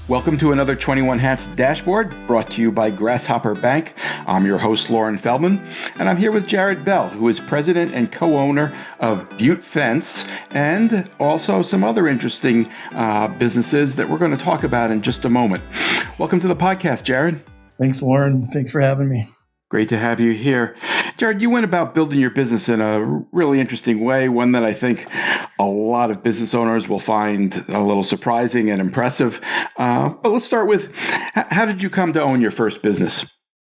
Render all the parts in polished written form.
Welcome to another 21 Hats Dashboard, brought to you by Grasshopper Bank. I'm your host, Lauren Feldman, and I'm here with Jared Bell, who is president and co-owner of Butte Fence, and also some other interesting businesses that we're going to talk about in just a moment. Welcome to the podcast, Jared. Thanks, Lauren. Thanks for having me. Great to have you here. Jared, you went about building your business in a really interesting way, one that I think a lot of business owners will find a little surprising and impressive. But let's start with, how did you come to own your first business?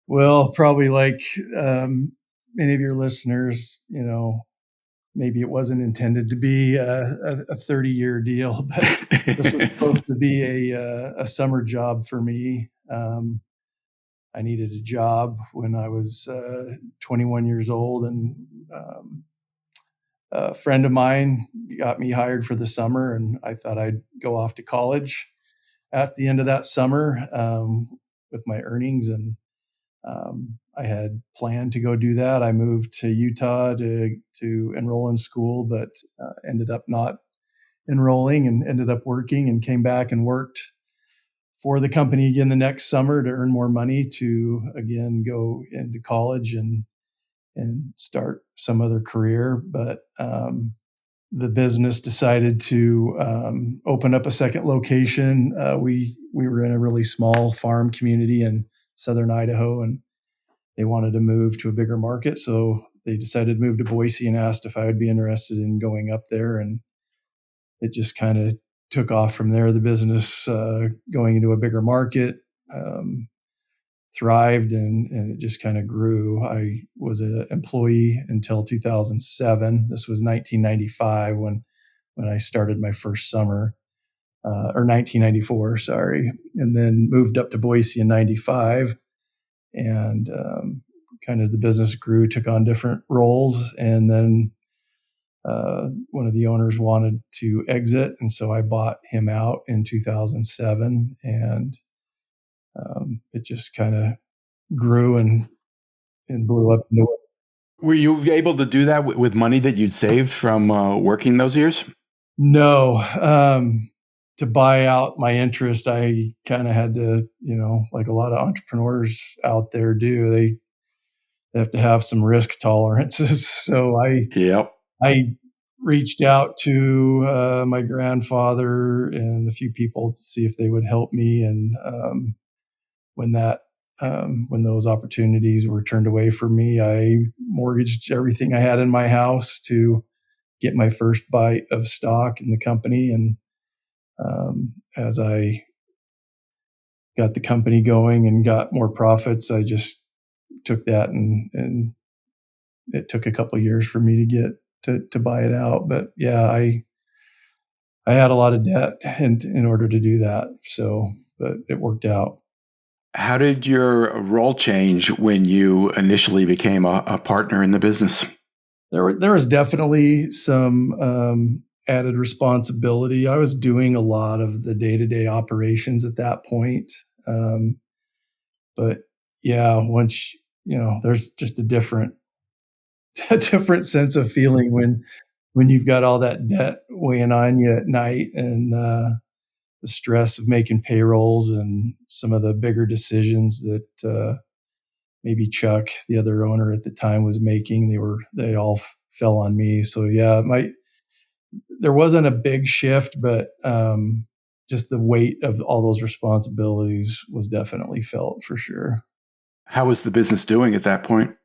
Well, probably like many of your listeners, maybe it wasn't intended to be a 30-year deal, but this was supposed to be a summer job for me. I needed a job when I was 21 years old, and a friend of mine got me hired for the summer, and I thought I'd go off to college at the end of that summer with my earnings, and I had planned to go do that. I moved to Utah to enroll in school, but ended up not enrolling and ended up working, and came back and worked for the company again the next summer to earn more money to again go into college and start some other career. But the business decided to open up a second location. We were in a really small farm community in southern Idaho, and they wanted to move to a bigger market. So they decided to move to Boise and asked if I would be interested in going up there. And it just kind of took off from there. The business going into a bigger market thrived, and it just kind of grew. I was an employee until 2007. This was 1995 when I started my first summer, or 1994, sorry, and then moved up to Boise in 95. And kind of as the business grew, took on different roles, and then one of the owners wanted to exit, and so I bought him out in 2007, and it just kind of grew and blew up into it. Were you able to do that with money that you'd saved from working those years? No. To buy out my interest, I kind of had to, like a lot of entrepreneurs out there do, they have to have some risk tolerances. So I reached out to my grandfather and a few people to see if they would help me. And when those opportunities were turned away from me, I mortgaged everything I had in my house to get my first bite of stock in the company. And as I got the company going and got more profits, I just took that, and it took a couple of years for me to get to buy it out. But yeah, I had a lot of debt in order to do that. So, but it worked out. How did your role change when you initially became a partner in the business? There was definitely some added responsibility. I was doing a lot of the day-to-day operations at that point. But yeah, once, there's just a different sense of feeling when you've got all that debt weighing on you at night, and the stress of making payrolls and some of the bigger decisions that maybe Chuck, the other owner at the time, was making. They all fell on me. So yeah, there wasn't a big shift, but just the weight of all those responsibilities was definitely felt for sure. How was the business doing at that point?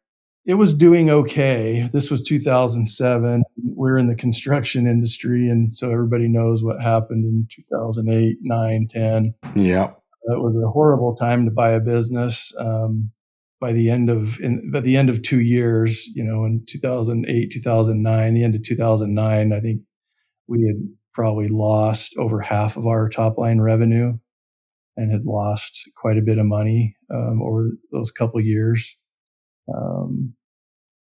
It was doing okay. This was 2007. We're in the construction industry, and so everybody knows what happened in 2008, 9, 10. Yeah. It was a horrible time to buy a business. By the end of 2 years, in 2008, 2009, the end of 2009, I think we had probably lost over half of our top line revenue and had lost quite a bit of money over those couple of years.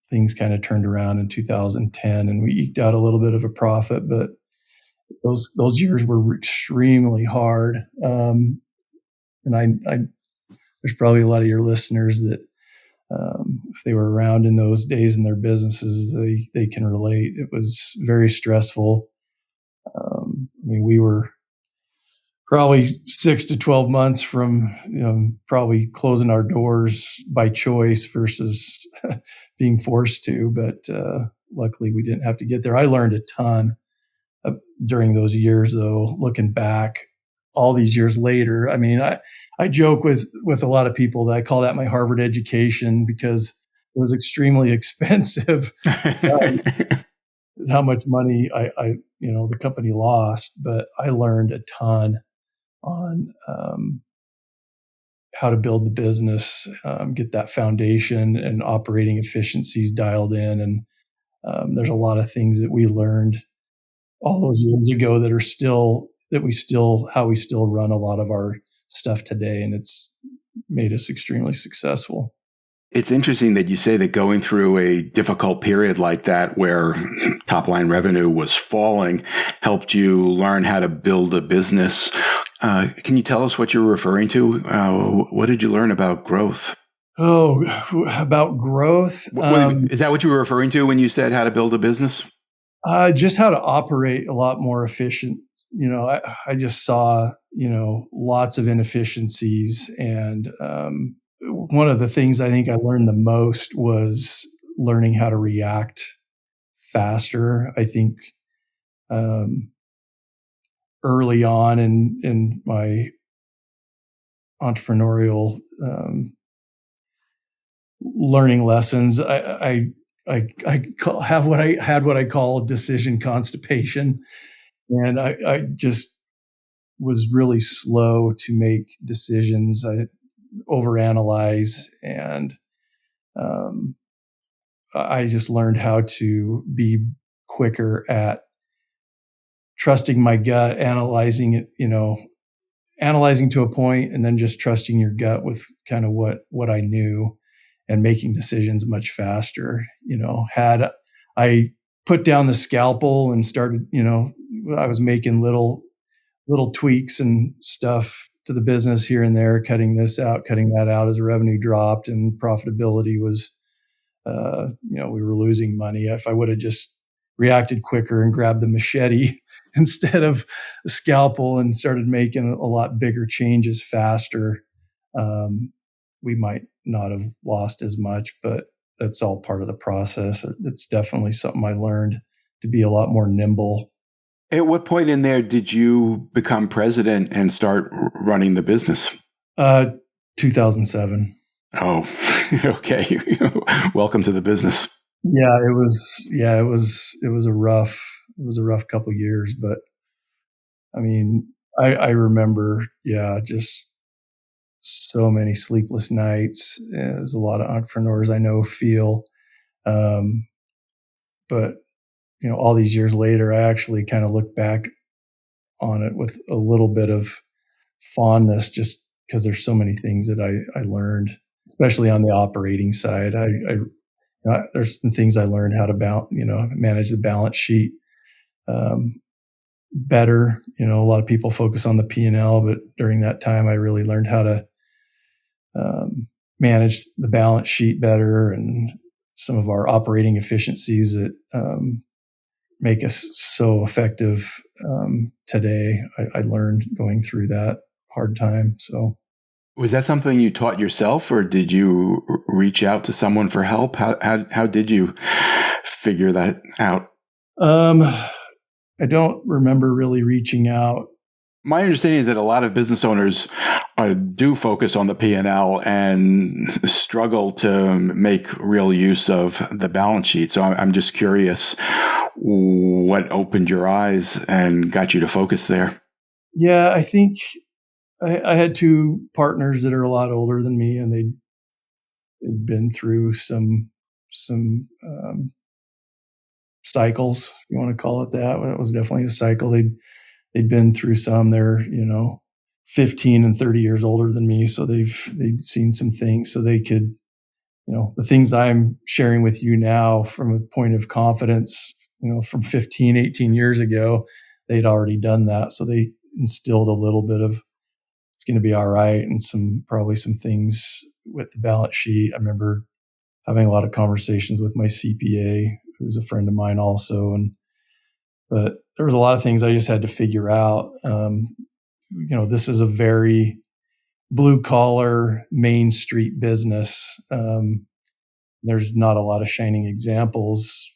Things kind of turned around in 2010, and we eked out a little bit of a profit, but those years were extremely hard. And there's probably a lot of your listeners that if they were around in those days in their businesses, they can relate. It was very stressful. We were probably 6 to 12 months from, probably closing our doors by choice versus being forced to. But luckily, we didn't have to get there. I learned a ton during those years, though. Looking back, all these years later, I mean, I joke with a lot of people that I call that my Harvard education because it was extremely expensive. How much money the company lost, but I learned a ton on how to build the business, get that foundation and operating efficiencies dialed in. And there's a lot of things that we learned all those years ago that we still how we still run a lot of our stuff today, and it's made us extremely successful. It's interesting that you say that going through a difficult period like that, where top line revenue was falling, helped you learn how to build a business. Can you tell us what you're referring to? What did you learn about growth? Oh, about growth. Is that what you were referring to when you said how to build a business? Just how to operate a lot more efficient. I just saw, lots of inefficiencies. And one of the things I think I learned the most was learning how to react faster. I think early on in my entrepreneurial learning lessons, I have what I call decision constipation, and I just was really slow to make decisions. I overanalyze, and I just learned how to be quicker at trusting my gut, analyzing it, analyzing to a point, and then just trusting your gut with kind of what I knew, and making decisions much faster. Had I put down the scalpel and started, I was making little tweaks and stuff to the business here and there, cutting this out, cutting that out as the revenue dropped and profitability was, we were losing money. If I would have just reacted quicker and grabbed the machete instead of the scalpel and started making a lot bigger changes faster, we might not have lost as much, but that's all part of the process. It's definitely something I learned, to be a lot more nimble. At what point in there did you become president and start running the business? 2007. Oh, okay. Welcome to the business. Yeah, it was a rough couple years, but I mean, I remember, just so many sleepless nights, as a lot of entrepreneurs I know feel. But all these years later, I actually kind of look back on it with a little bit of fondness, just because there's so many things that I learned, especially on the operating side. There's some things I learned how to manage the balance sheet better. A lot of people focus on the P&L, but during that time, I really learned how to manage the balance sheet better, and some of our operating efficiencies that make us so effective today. I learned going through that hard time. So, was that something you taught yourself, or did you reach out to someone for help? How did you figure that out? I don't remember really reaching out. My understanding is that a lot of business owners do focus on the P&L and struggle to make real use of the balance sheet. So I'm just curious what opened your eyes and got you to focus there. Yeah, I think I had two partners that are a lot older than me, and they'd been through some cycles, if you want to call it that. It was definitely a cycle. They'd been through some. They're 15 and 30 years older than me, so they'd seen some things, so they could, the things I'm sharing with you now from a point of confidence, from 15, 18 years ago, they'd already done that. So they instilled a little bit of, it's going to be all right, and probably some things with the balance sheet. I remember having a lot of conversations with my CPA, who's a friend of mine also, but there was a lot of things I just had to figure out. this is a very blue collar Main Street business. There's not a lot of shining examples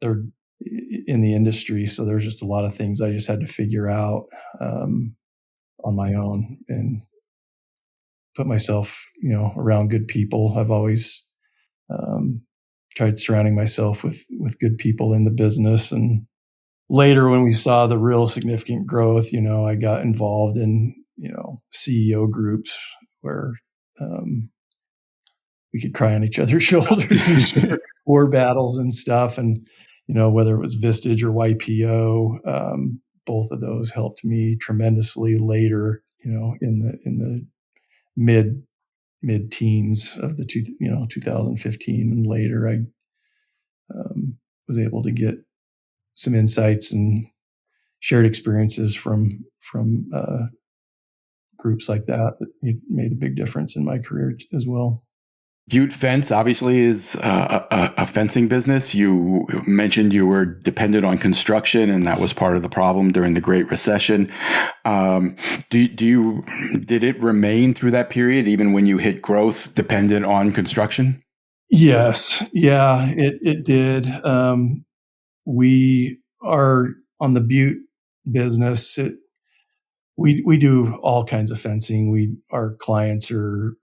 there in the industry. So there's just a lot of things I just had to figure out on my own and put myself, around good people. I've always um, tried surrounding myself with good people in the business. And later, when we saw the real significant growth, I got involved in CEO groups where we could cry on each other's shoulders and share war battles and stuff. And whether it was Vistage or YPO, both of those helped me tremendously later. In the mid teens of the 2015 and later, I was able to get some insights and shared experiences from groups like that made a big difference in my career as well. Butte Fence obviously is a fencing business. You mentioned you were dependent on construction, and that was part of the problem during the Great Recession. Did it remain through that period, even when you hit growth, dependent on construction? Yes, yeah, it did. We are on the Butte business. We do all kinds of fencing. Our clients are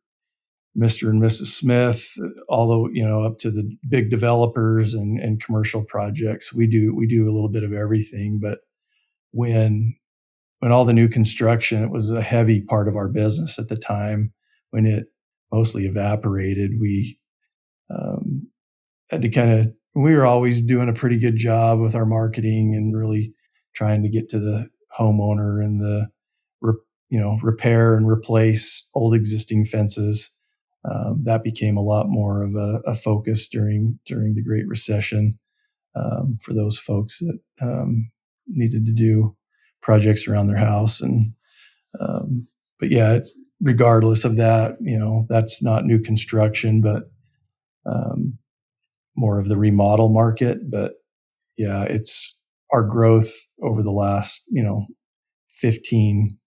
Mr. and Mrs. Smith, although up to the big developers and commercial projects. We do a little bit of everything. But when all the new construction, it was a heavy part of our business at the time. When it mostly evaporated, we had to we were always doing a pretty good job with our marketing and really trying to get to the homeowner and the repair and replace old existing fences. That became a lot more of a focus during the Great Recession for those folks that needed to do projects around their house. And but yeah, it's regardless of that, that's not new construction, but more of the remodel market. But yeah, it's our growth over the last 15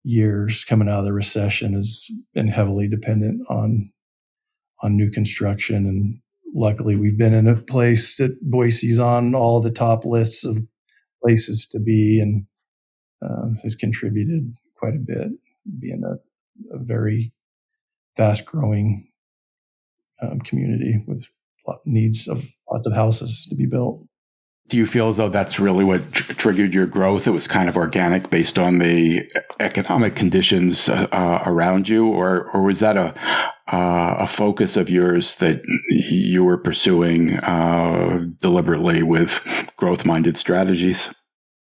years coming out of the recession has been heavily dependent on new construction. And luckily, we've been in a place that Boise's on all the top lists of places to be, and has contributed quite a bit, being a very fast growing community with needs of lots of houses to be built. Do you feel as though that's really what triggered your growth? It was kind of organic based on the economic conditions around you, or was that a focus of yours that you were pursuing deliberately with growth-minded strategies?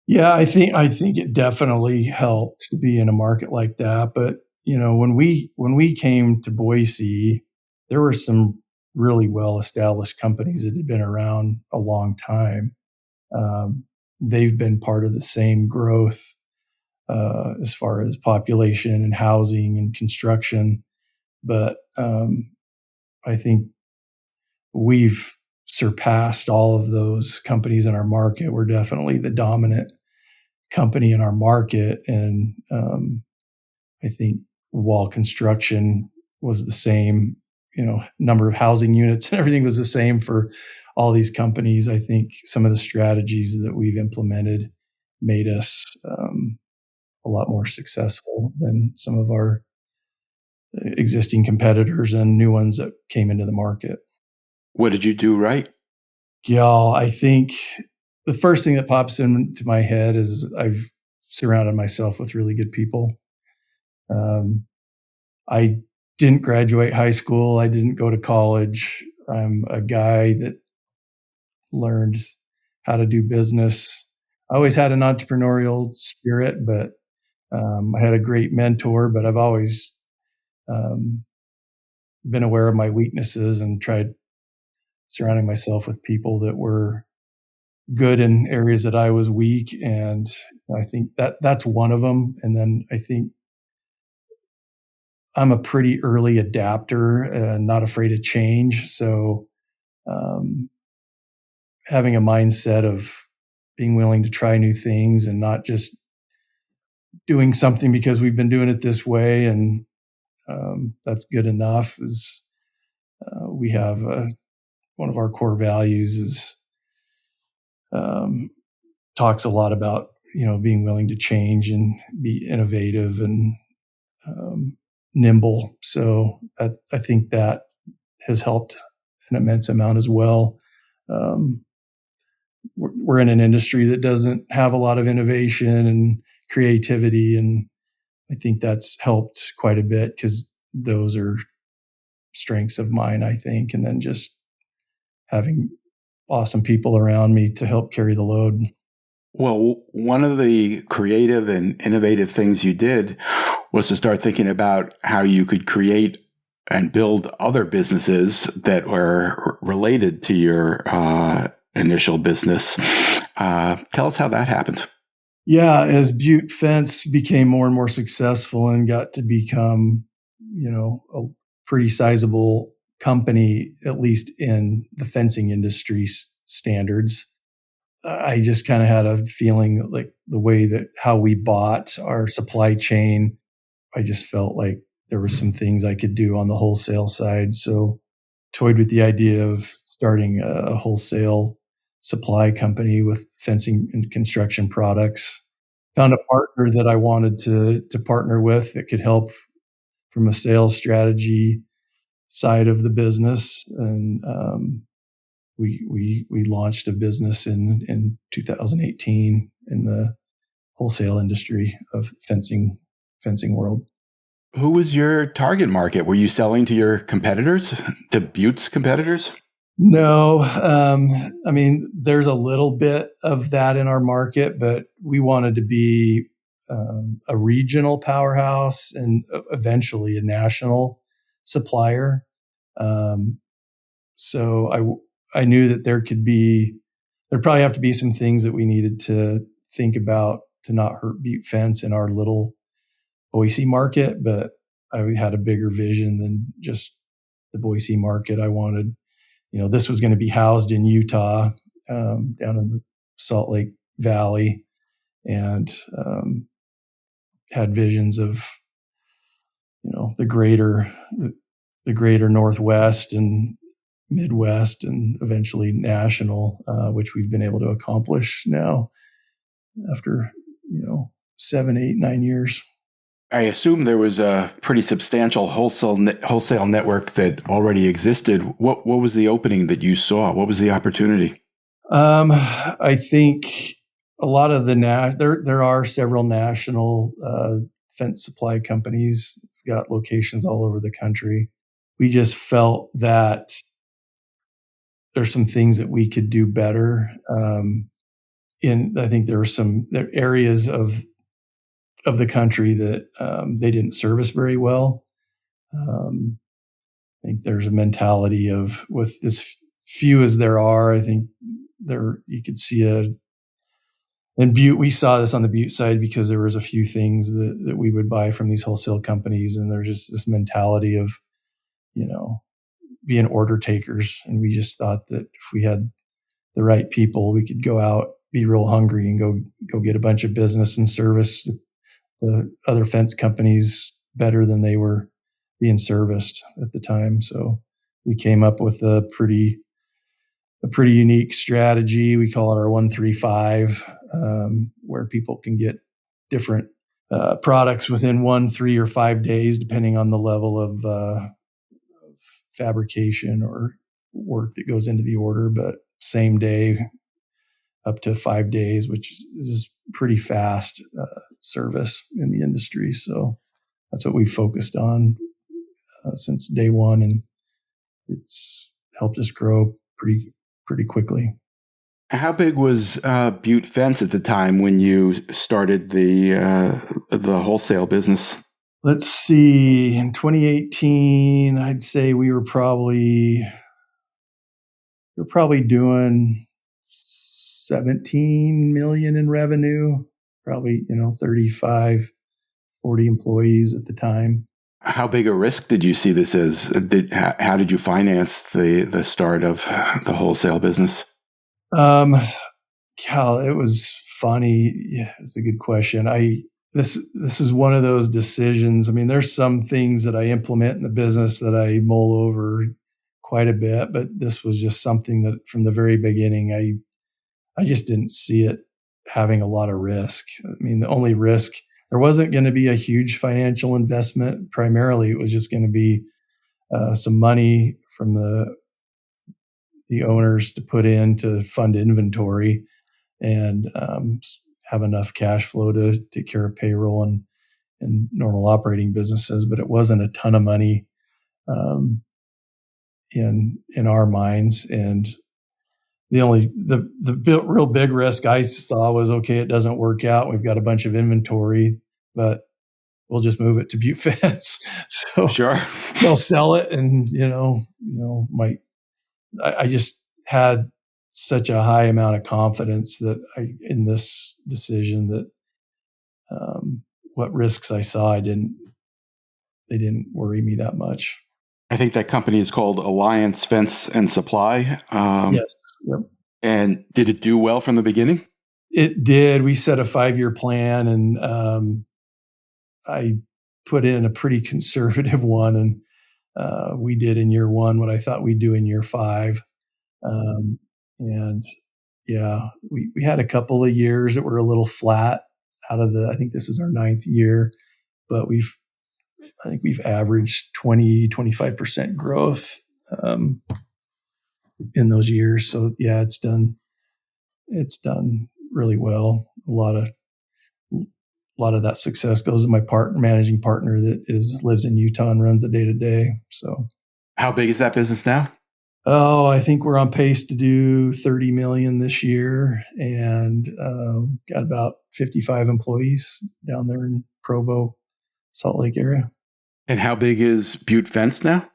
Yeah, I think it definitely helped to be in a market like that. But when we came to Boise, there were some really well-established companies that had been around a long time. They've been part of the same growth as far as population and housing and construction. But I think we've surpassed all of those companies in our market. We're definitely the dominant company in our market. And I think while construction was the same, number of housing units and everything was the same for all these companies, I think some of the strategies that we've implemented made us a lot more successful than some of our existing competitors and new ones that came into the market. What did you do right? Yeah, I think the first thing that pops into my head is I've surrounded myself with really good people. I didn't graduate high school. I didn't go to college. I'm a guy that learned how to do business. I always had an entrepreneurial spirit, but I had a great mentor, but I've always been aware of my weaknesses and tried surrounding myself with people that were good in areas that I was weak. And I think that's one of them. And then I think I'm a pretty early adapter and not afraid of change. So having a mindset of being willing to try new things and not just doing something because we've been doing it this way, and that's good enough. Is we have one of our core values is um, talks a lot about being willing to change and be innovative and um, nimble. So I think that has helped an immense amount as well. Um, we're in an industry that doesn't have a lot of innovation and creativity, and I think that's helped quite a bit because those are strengths of mine, I think, and then just having awesome people around me to help carry the load. Well, one of the creative and innovative things you did was to start thinking about how you could create and build other businesses that were related to your initial business. Tell us how that happened. Yeah, as Butte Fence became more and more successful and got to become, a pretty sizable company, at least in the fencing industry standards, I just kind of had a feeling like the way that how we bought our supply chain, I just felt like there were some things I could do on the wholesale side. So toyed with the idea of starting a wholesale supply company with fencing and construction products. Found a partner that I wanted to partner with that could help from a sales strategy side of the business, and we launched a business in 2018 in the wholesale industry of fencing world. Who was your target market? Were you selling to your competitors, to Butte's competitors? No, I mean, there's a little bit of that in our market, but we wanted to be a regional powerhouse and eventually a national supplier. Um, so I knew that there'd probably have to be some things that we needed to think about to not hurt Butte Fence in our little Boise market, but I had a bigger vision than just the Boise market. I wanted, this was going to be housed in Utah, down in the Salt Lake Valley, and had visions of, the greater Northwest and Midwest, and eventually national, which we've been able to accomplish now after 7, 8, 9 years. I assume there was a pretty substantial wholesale network that already existed. What was the opening that you saw? What was the opportunity? I think a lot of there are several national fence supply companies, got locations all over the country. We just felt that there's some things that we could do better. I think there are areas of the country that they didn't service very well. I think there's a mentality of, with as few as there are, I think you could see in Butte, we saw this on the Butte side because there was a few things that we would buy from these wholesale companies, and there's just this mentality of, being order takers. And we just thought that if we had the right people, we could go out, be real hungry, and go get a bunch of business and service the other fence companies better than they were being serviced at the time. So we came up with a pretty unique strategy. We call it our 1-3-5, where people can get different products within 1, 3, or 5 days, depending on the level of fabrication or work that goes into the order. But same day, up to 5 days, which is pretty fast service in the industry. So that's what we focused on since day one, and it's helped us grow pretty quickly. How big was Butte Fence at the time when you started the wholesale business? Let's see. In 2018, I'd say we were probably doing 17 million in revenue. Probably 35, 40 employees at the time. How big a risk did you see this as? How did you finance the start of the wholesale business? Cal, it was funny. Yeah, it's a good question. this is one of those decisions. I mean, there's some things that I implement in the business that I mull over quite a bit, but this was just something that from the very beginning, I just didn't see it having a lot of risk. I mean, the only risk, there wasn't going to be a huge financial investment. Primarily, it was just going to be some money from the owners to put in to fund inventory and have enough cash flow to take care of payroll and normal operating businesses. But it wasn't a ton of money um, in our minds. And the real big risk I saw was, okay, it doesn't work out. We've got a bunch of inventory, but we'll just move it to Butte Fence. So Sure. they'll sell it, and I just had such a high amount of confidence that in this decision that what risks I saw, they didn't worry me that much. I think that company is called Alliance Fence and Supply. Yes. Yep. And did it do well from the beginning? It did. We set a 5-year plan, and I put in a pretty conservative one, and we did in year 1 what I thought we'd do in year 5. And yeah, we had a couple of years that were a little flat I think this is our 9th year, but I think we've averaged 25% growth in those years. So yeah, it's done really well. A lot of that success goes to my managing partner that lives in Utah and runs it day to day. So how big is that business now? Oh, I think we're on pace to do 30 million this year, and got about 55 employees down there in Provo, Salt Lake area. And how big is Butte Fence now?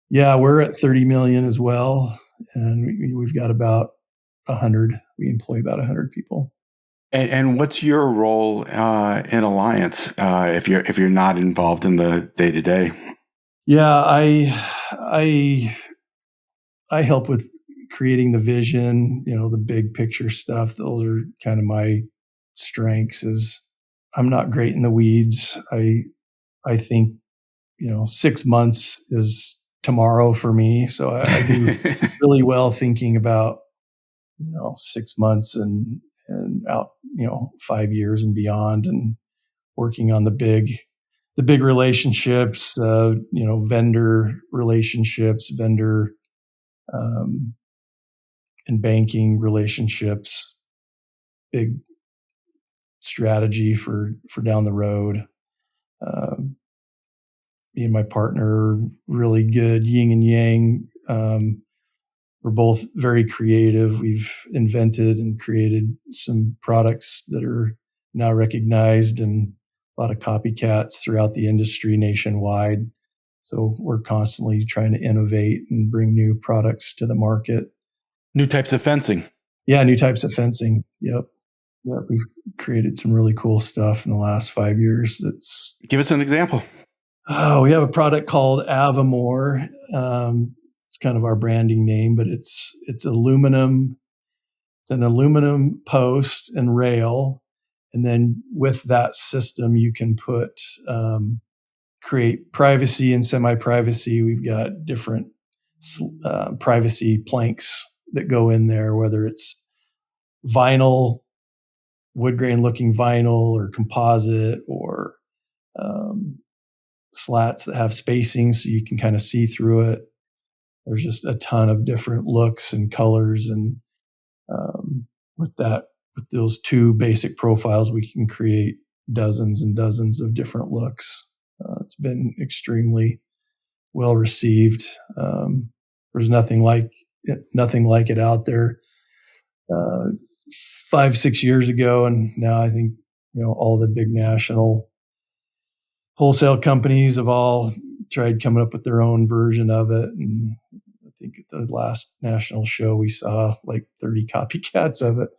Yeah, we're at 30 million as well, and we've got about 100. We employ about 100 people. And what's your role in Alliance if you're not involved in the day to day? Yeah, I help with creating the vision, the big picture stuff. Those are kind of my strengths. Is I'm not great in the weeds. I think 6 months is tomorrow for me, so I do really well thinking about 6 months and out 5 years and beyond, and working on the big relationships, vendor relationships, vendor and banking relationships, big strategy for down the road. Me and my partner are really good yin and yang. We're both very creative. We've invented and created some products that are now recognized, and a lot of copycats throughout the industry nationwide. So we're constantly trying to innovate and bring new products to the market. New types of fencing. Yeah, new types of fencing. Yep. We've created some really cool stuff in the last 5 years. Give us an example. We have a product called Avamore. It's kind of our branding name, but it's aluminum. It's an aluminum post and rail, and then with that system, you can create privacy and semi-privacy. We've got different privacy planks that go in there, whether it's vinyl, wood grain looking vinyl, or composite, or slats that have spacing so you can kind of see through it. There's just a ton of different looks and colors, and with those 2 basic profiles, we can create dozens and dozens of different looks. It's been extremely well received. There's nothing like it out there 5-6 years ago, and now I think all the big national wholesale companies have all tried coming up with their own version of it. And I think at the last national show, we saw like 30 copycats of it.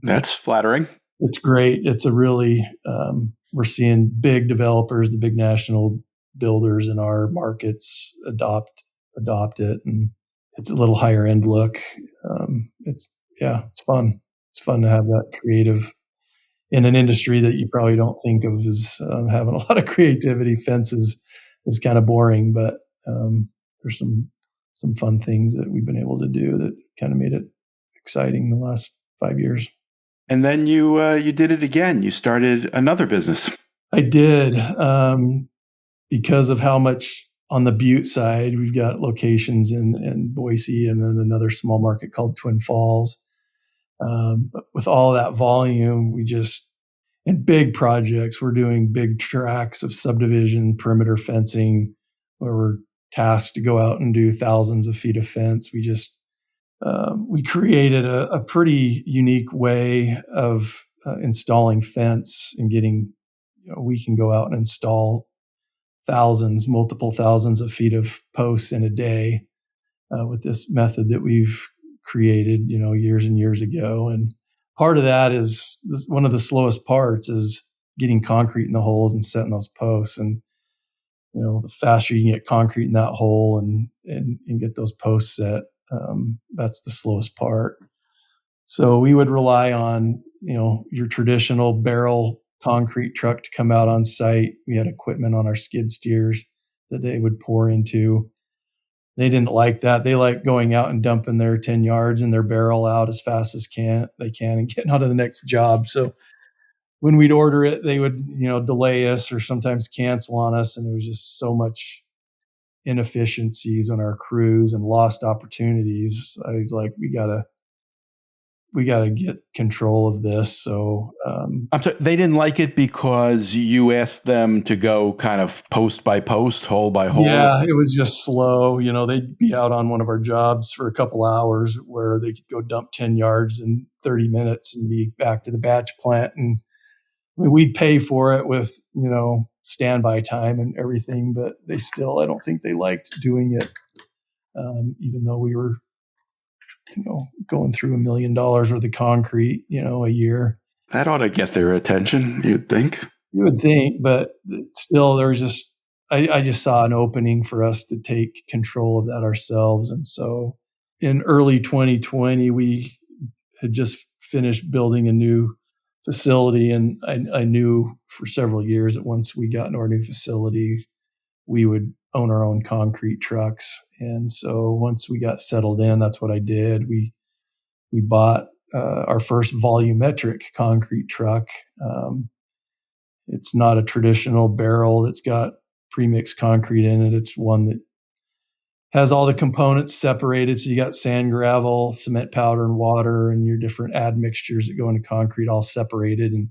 That's flattering. It's great. It's a really, we're seeing big developers, the big national builders in our markets adopt it, and it's a little higher end look. It's fun. It's fun to have that creative in an industry that you probably don't think of as having a lot of creativity. Fence is kind of boring, but there's some fun things that we've been able to do that kind of made it exciting the last 5 years. And then you did it again. You started another business. I did, because of how much on the Butte side, we've got locations in Boise and then another small market called Twin Falls. But with all that volume, in big projects, we're doing big tracts of subdivision, perimeter fencing, where we're tasked to go out and do thousands of feet of fence. We created a pretty unique way of installing fence and getting, we can go out and install multiple thousands of feet of posts in a day with this method that we've created, years and years ago. And part of that is one of the slowest parts is getting concrete in the holes and setting those posts. And the faster you can get concrete in that hole and get those posts set, that's the slowest part. So we would rely on your traditional barrel concrete truck to come out on site. We had equipment on our skid steers that they would pour into. They didn't like that. They like going out and dumping their 10 yards in their barrel out as fast as they can and getting on to the next job. So when we'd order it, they would, delay us or sometimes cancel on us. And it was just so much inefficiencies on our crews and lost opportunities. I was like, we gotta get control of this. So I'm sorry, they didn't like it because you asked them to go kind of post by post, hole by hole. Yeah, it was just slow. They'd be out on one of our jobs for a couple hours where they could go dump 10 yards in 30 minutes and be back to the batch plant. And we'd pay for it with, standby time and everything, but I don't think they liked doing it. Even though we were, going through $1 million worth of concrete, a year. That ought to get their attention, you'd think. You would think, but still, I just saw an opening for us to take control of that ourselves. And so in early 2020, we had just finished building a new facility. And I knew for several years that once we got into our new facility, we would own our own concrete trucks. And so once we got settled in, that's what I did. We bought our first volumetric concrete truck. It's not a traditional barrel that's got premixed concrete in it. It's one that has all the components separated. So you got sand, gravel, cement powder, and water, and your different admixtures that go into concrete all separated. And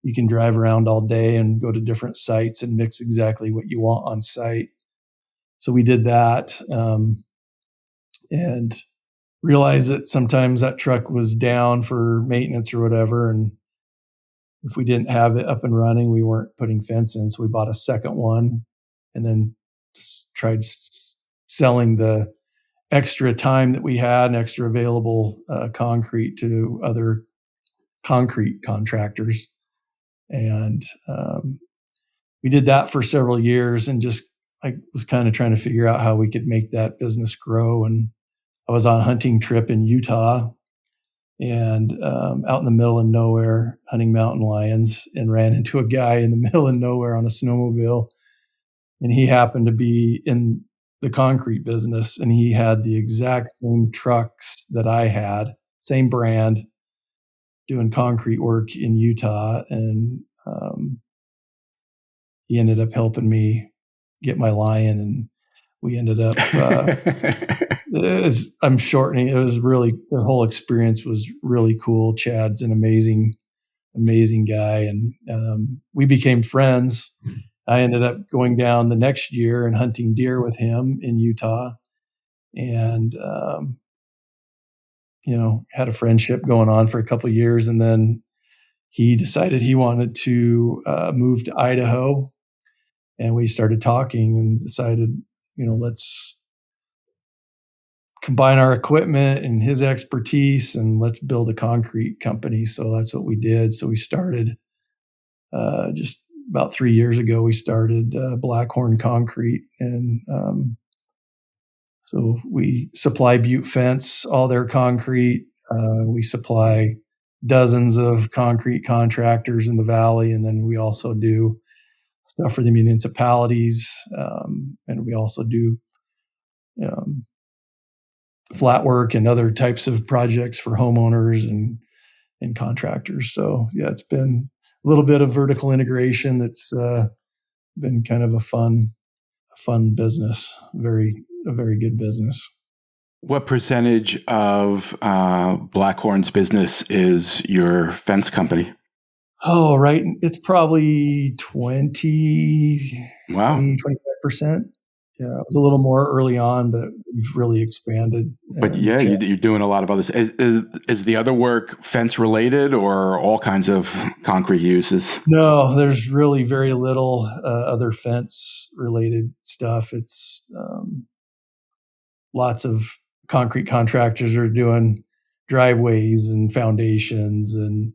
you can drive around all day and go to different sites and mix exactly what you want on site. So we did that, and realized that sometimes that truck was down for maintenance or whatever. And if we didn't have it up and running, we weren't putting fence in. So we bought a second one and then just tried selling the extra time that we had and extra available concrete to other concrete contractors. And we did that for several years, and I was kind of trying to figure out how we could make that business grow. And I was on a hunting trip in Utah and out in the middle of nowhere hunting mountain lions, and ran into a guy in the middle of nowhere on a snowmobile. And he happened to be in the concrete business, and he had the exact same trucks that I had, same brand, doing concrete work in Utah. And he ended up helping me get my lion, and we ended up I'm shortening. It was really, the whole experience was really cool. Chad's an amazing guy. And we became friends. I ended up going down the next year and hunting deer with him in Utah, and had a friendship going on for a couple of years. And then he decided he wanted to move to Idaho, and we started talking and decided, let's combine our equipment and his expertise, and let's build a concrete company. So that's what we did. So we started just about 3 years ago. We started Blackhorn Concrete, and so we supply Butte Fence all their concrete. We supply dozens of concrete contractors in the valley, and then we also do stuff for the municipalities, and we also do um, flat work and other types of projects for homeowners and contractors. So yeah, it's been a little bit of vertical integration that's been kind of a fun business, a very good business. What percentage of Blackhorn's business is your fence company? Oh, right. It's probably 20, Wow. 25%. Yeah, it was a little more early on, but we've really expanded. But yeah, you're doing a lot of others. Is the other work fence related or all kinds of concrete uses? No, there's really very little other fence related stuff. It's lots of concrete contractors are doing driveways and foundations and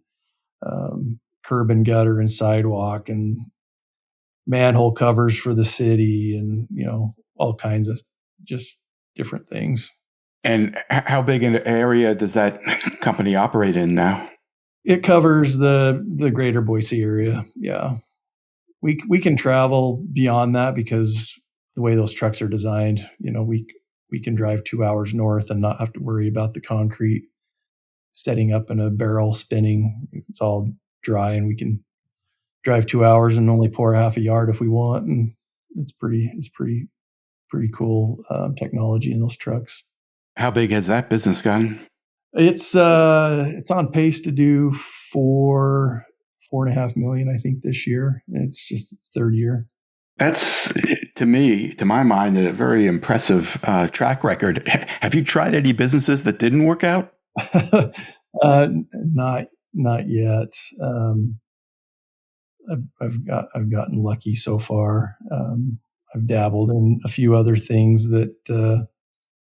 curb and gutter and sidewalk and manhole covers for the city and all kinds of just different things. And how big an area does that company operate in now? It covers the greater Boise area. Yeah. We can travel beyond that because the way those trucks are designed, we can drive 2 hours north and not have to worry about the concrete setting up in a barrel spinning. It's all dry, and we can drive 2 hours and only pour half a yard if we want. And it's pretty cool technology in those trucks. How big has that business gotten? It's on pace to do 4.5 million, I think, this year. And it's just its third year. That's, to my mind, a very impressive track record. Have you tried any businesses that didn't work out? Not yet. I've gotten lucky so far. I've dabbled in a few other things that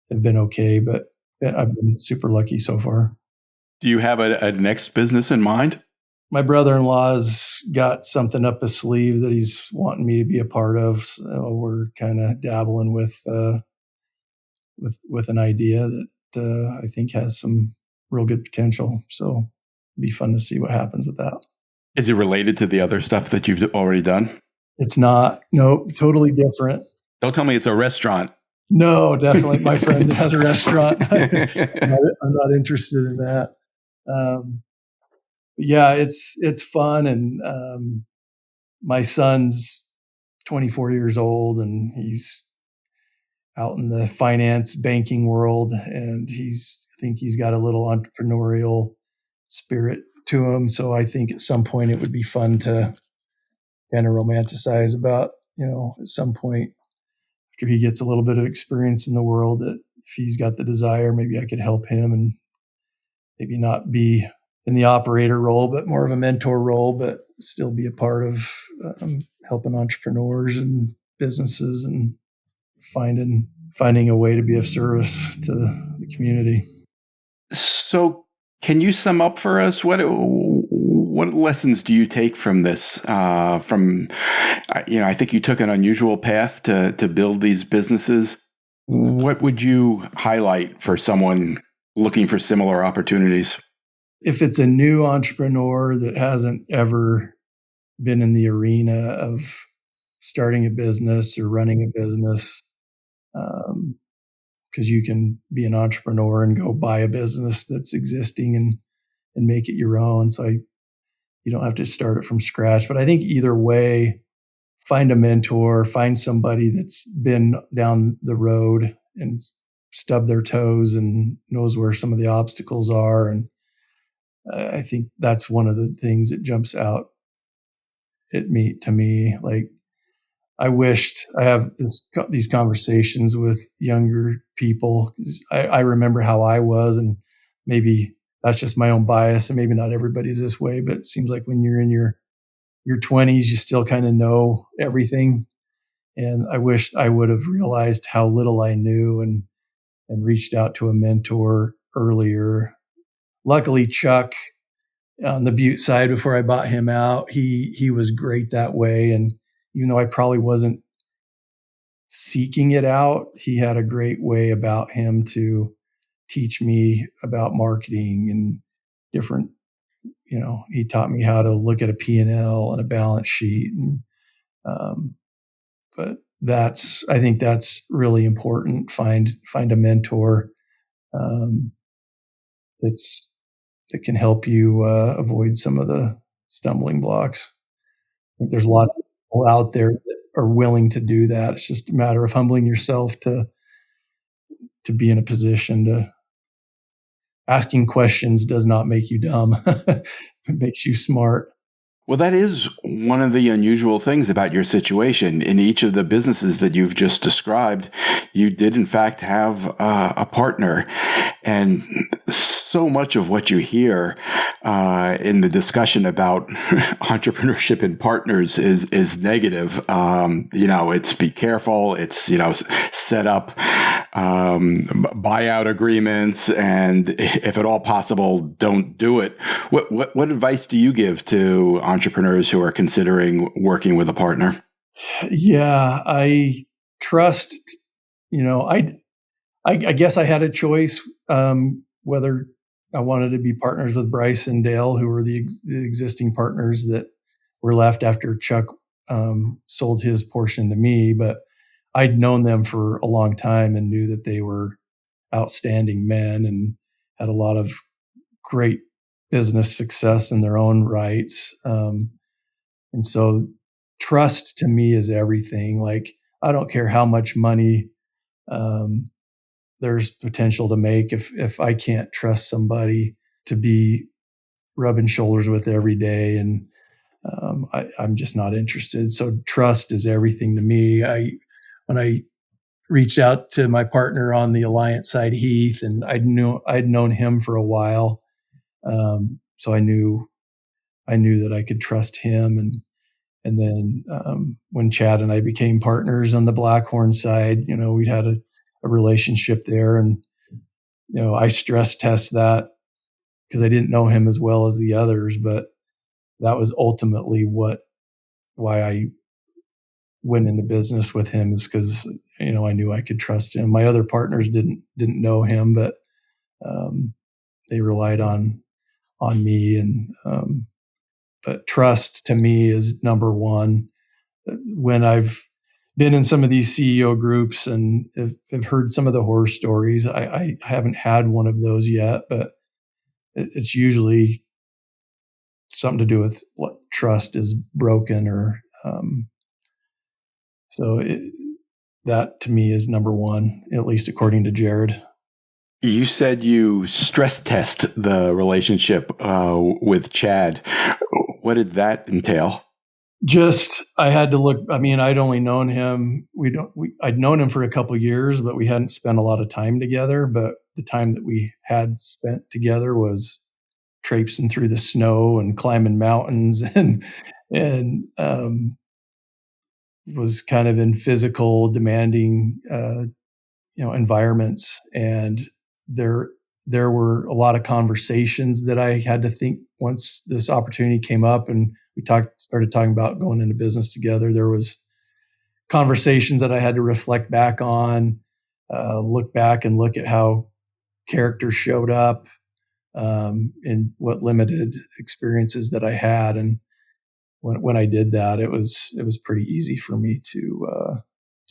have been okay, but I've been super lucky so far. Do you have a next business in mind? My brother-in-law's got something up his sleeve that he's wanting me to be a part of. So we're kind of dabbling with an idea that I think has some real good potential. So it'd be fun to see what happens with that. Is it related to the other stuff that you've already done? It's not. No, totally different. Don't tell me it's a restaurant. No, definitely. My friend has a restaurant. I'm not interested in that. Yeah, it's fun, and my son's 24 years old, and he's out in the finance banking world, and I think he's got a little entrepreneurial spirit to him. So I think at some point it would be fun to kind of romanticize about, at some point after he gets a little bit of experience in the world, that if he's got the desire, maybe I could help him and maybe not be in the operator role, but more of a mentor role, but still be a part of helping entrepreneurs and businesses and finding a way to be of service to the community. So, can you sum up for us what lessons do you take from this? I think you took an unusual path to build these businesses. What would you highlight for someone looking for similar opportunities? If it's a new entrepreneur that hasn't ever been in the arena of starting a business or running a business, because you can be an entrepreneur and go buy a business that's existing and make it your own. So you don't have to start it from scratch. But I think either way, find a mentor, find somebody that's been down the road and stubbed their toes and knows where some of the obstacles are. And I think that's one of the things that jumps out to me. Like, I wished I have these conversations with younger people. I remember how I was, and maybe that's just my own bias, and maybe not everybody's this way, but it seems like when you're in your 20s, you still kind of know everything. And I wished I would have realized how little I knew and reached out to a mentor earlier. Luckily, Chuck on the Butte side, before I bought him out, he was great that way. And even though I probably wasn't seeking it out, he had a great way about him to teach me about marketing and different he taught me how to look at a P&L and a balance sheet. But I think that's really important. Find a mentor that can help you avoid some of the stumbling blocks. I think there's lots of people out there that are willing to do that. It's just a matter of humbling yourself to be in a position to asking questions does not make you dumb. It makes you smart. Well, that is one of the unusual things about your situation. In each of the businesses that you've just described, you did in fact have a partner. And so much of what you hear in the discussion about entrepreneurship and partners is negative. It's be careful. It's, set up buyout agreements, and if at all possible, don't do it. What advice do you give to entrepreneurs who are considering working with a partner? Yeah, I trust. I guess I had a choice whether I wanted to be partners with Bryce and Dale, who were the existing partners that were left after Chuck sold his portion to me. But I'd known them for a long time and knew that they were outstanding men and had a lot of great business success in their own rights. And so trust to me is everything. Like, I don't care how much money there's potential to make. If I can't trust somebody to be rubbing shoulders with every day, and I'm just not interested. So trust is everything to me. When I reached out to my partner on the Alliance side, Heath, and I'd known him for a while, so I knew that I could trust him. And then when Chad and I became partners on the Blackhorn side, we'd had a relationship there, and I stress test that because I didn't know him as well as the others, but that was ultimately why I went into business with him, is because I knew I could trust him. My other partners didn't know him, but they relied on me, and but trust to me is number one. When I've been in some of these CEO groups and have heard some of the horror stories, I haven't had one of those yet, but it's usually something to do with what trust is broken, or that to me is number one, at least according to Jared. You said you stress test the relationship with Chad. What did that entail? Just, I had to look. I mean, I'd only known him. I'd known him for a couple of years, but we hadn't spent a lot of time together. But the time that we had spent together was traipsing through the snow and climbing mountains, and was kind of in physical, demanding, environments. And there were a lot of conversations that I had to think once this opportunity came up, and we started talking about going into business together. There was conversations that I had to reflect back on, look back and look at how characters showed up, and what limited experiences that I had. And when I did that, it was pretty easy for me to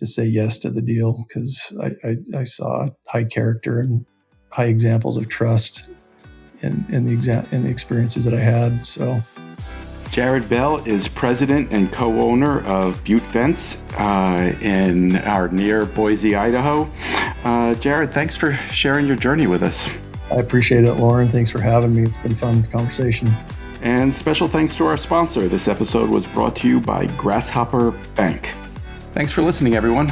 say yes to the deal, because I saw high character and high examples of trust in the experiences that I had. So, Jared Bell is president and co-owner of Butte Fence in our near Boise, Idaho. Jared, thanks for sharing your journey with us. I appreciate it, Lauren. Thanks for having me. It's been a fun conversation. And special thanks to our sponsor. This episode was brought to you by Grasshopper Bank. Thanks for listening, everyone.